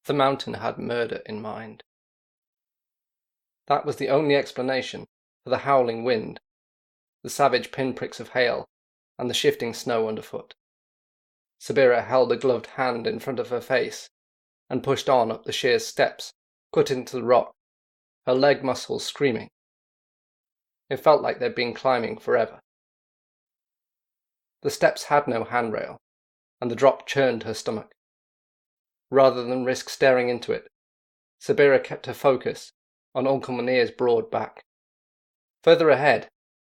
The mountain had murder in mind. That was the only explanation for the howling wind, the savage pinpricks of hail, and the shifting snow underfoot. Sabira held a gloved hand in front of her face and pushed on up the sheer steps cut into the rock, her leg muscles screaming. It felt like they'd been climbing forever. The steps had no handrail, and the drop churned her stomach. Rather than risk staring into it, Sabira kept her focus on Uncle Munir's broad back. Further ahead,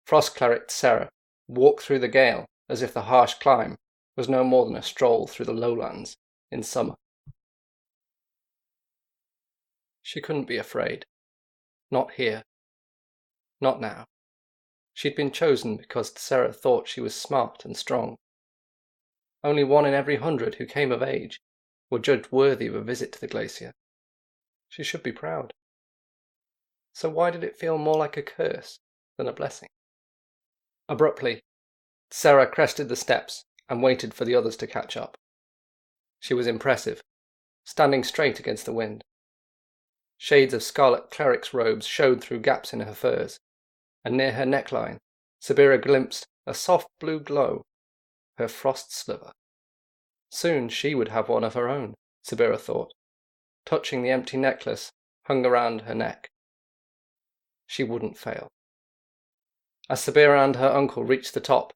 Frost Cleric Sarah walked through the gale as if the harsh climb was no more than a stroll through the lowlands in summer. She couldn't be afraid. Not here. Not now. She'd been chosen because Sarah thought she was smart and strong. Only 1 in every 100 who came of age were judged worthy of a visit to the glacier. She should be proud. So why did it feel more like a curse than a blessing? Abruptly, Sarah crested the steps and waited for the others to catch up. She was impressive, standing straight against the wind. Shades of scarlet cleric's robes showed through gaps in her furs, and near her neckline, Sabira glimpsed a soft blue glow, her frost sliver. Soon she would have one of her own, Sabira thought, touching the empty necklace hung around her neck. She wouldn't fail. As Sabira and her uncle reached the top,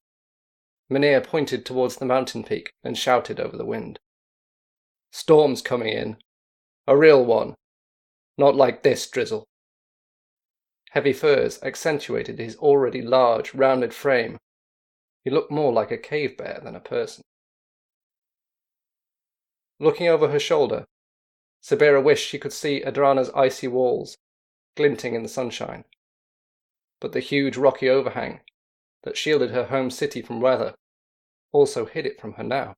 Munir pointed towards the mountain peak and shouted over the wind. "Storm's coming in. A real one. Not like this drizzle." Heavy furs accentuated his already large, rounded frame. He looked more like a cave bear than a person. Looking over her shoulder, Sabira wished she could see Adrana's icy walls, glinting in the sunshine. But the huge rocky overhang that shielded her home city from weather also hid it from her now.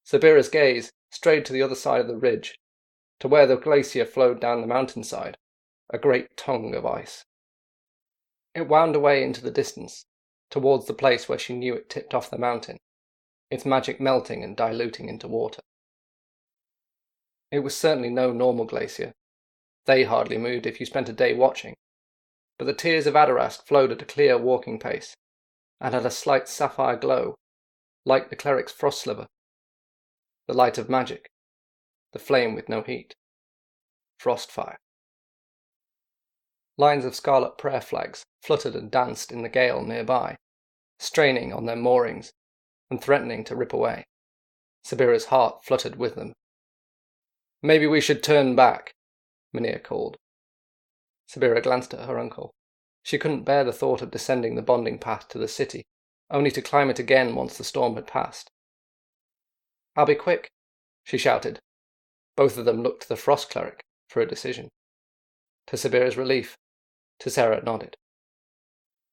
Sabira's gaze strayed to the other side of the ridge, to where the glacier flowed down the mountainside, a great tongue of ice. It wound away into the distance, towards the place where she knew it tipped off the mountain, its magic melting and diluting into water. It was certainly no normal glacier. They hardly moved if you spent a day watching, but the tears of Adarask flowed at a clear walking pace, and had a slight sapphire glow, like the cleric's frost sliver. The light of magic, the flame with no heat. Frostfire. Lines of scarlet prayer flags fluttered and danced in the gale nearby, straining on their moorings and threatening to rip away. Sabira's heart fluttered with them. "Maybe we should turn back," Munir called. Sabira glanced at her uncle. She couldn't bear the thought of descending the bonding path to the city, only to climb it again once the storm had passed. "I'll be quick," she shouted. Both of them looked to the Frost Cleric for a decision. To Sabira's relief, Sarah nodded.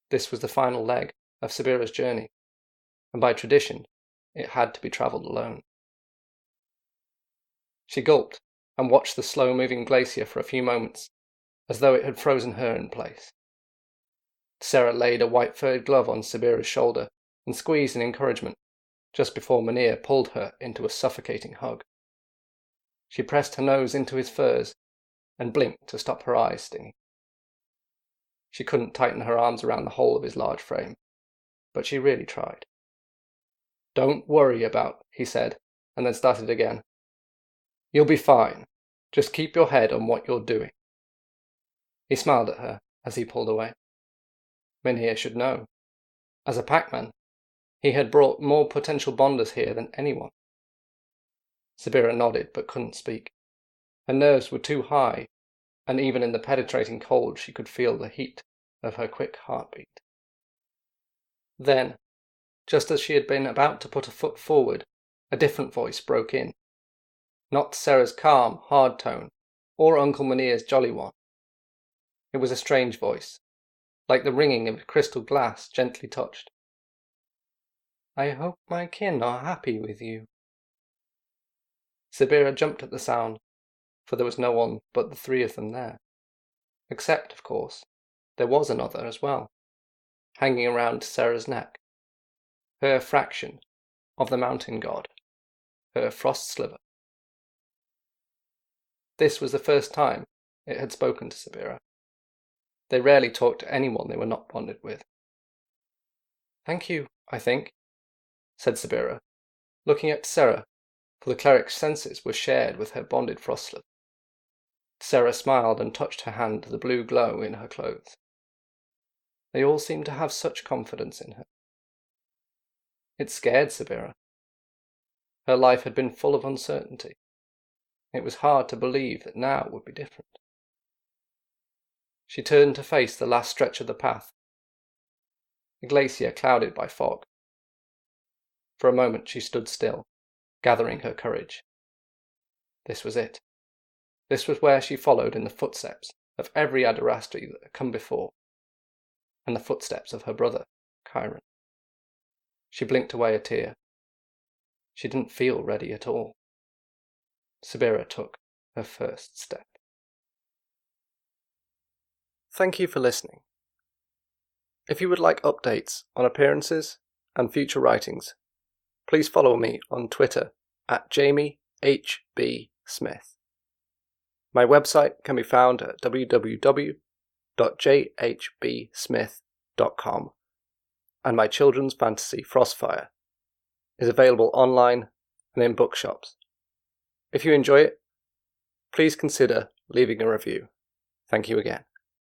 This was the final leg of Sabira's journey, and by tradition, it had to be travelled alone. She gulped and watched the slow-moving glacier for a few moments, as though it had frozen her in place. Sarah laid a white-furred glove on Sabira's shoulder and squeezed in encouragement, just before Munir pulled her into a suffocating hug. She pressed her nose into his furs and blinked to stop her eyes stinging. She couldn't tighten her arms around the whole of his large frame, but she really tried. "Don't worry about," he said, and then started again. "You'll be fine. Just keep your head on what you're doing." He smiled at her as he pulled away. Munir should know. As a packman, he had brought more potential bonders here than anyone. Sabira nodded but couldn't speak. Her nerves were too high, and even in the penetrating cold she could feel the heat of her quick heartbeat. Then, just as she had been about to put a foot forward, a different voice broke in. Not Sarah's calm, hard tone, or Uncle Munir's jolly one. It was a strange voice, like the ringing of crystal glass gently touched. "I hope my kin are happy with you." Sabira jumped at the sound, for there was no one but the 3 of them there. Except, of course, there was another as well, hanging around Sarah's neck. Her fraction of the mountain god, her frost sliver. This was the first time it had spoken to Sabira. They rarely talked to anyone they were not bonded with. "Thank you, I think," said Sabira, looking at Sarah, for the cleric's senses were shared with her bonded frostlet. Sarah smiled and touched her hand to the blue glow in her clothes. They all seemed to have such confidence in her. It scared Sabira. Her life had been full of uncertainty. It was hard to believe that now would be different. She turned to face the last stretch of the path, the glacier clouded by fog. For a moment she stood still, gathering her courage. This was it. This was where she followed in the footsteps of every Adirasti that had come before, and the footsteps of her brother, Chiron. She blinked away a tear. She didn't feel ready at all. Sabira took her first step. Thank you for listening. If you would like updates on appearances and future writings, please follow me on Twitter at Jamie H. B. Smith. My website can be found at www.jhbsmith.com, and my children's fantasy Frostfire is available online and in bookshops. If you enjoy it, please consider leaving a review. Thank you again.